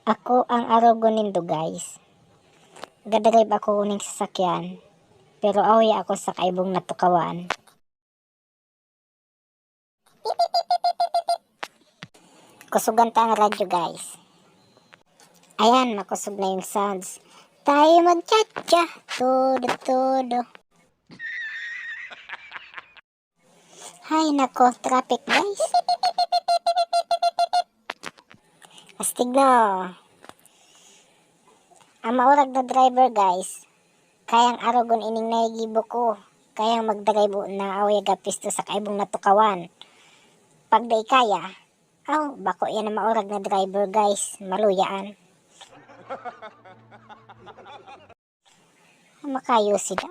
Ako ang arugo nindo guys. Gadrive ako ning sasakyan. Pero awi ako sa kaibong natukawan. Kusugan ta ang radyo guys. Ayan, makusog na yung sounds. Tayo magchatcha. Todo, todo. Hay nako, traffic guys. Astig na. Ang maurag na driver guys. Kayang arugon ining naigibo ko. Kayang magdrive na away gapisto sa kaibong natukawan. Pag day kaya, bako yan ang maurag na driver guys. Maluyaan. Makayo sila.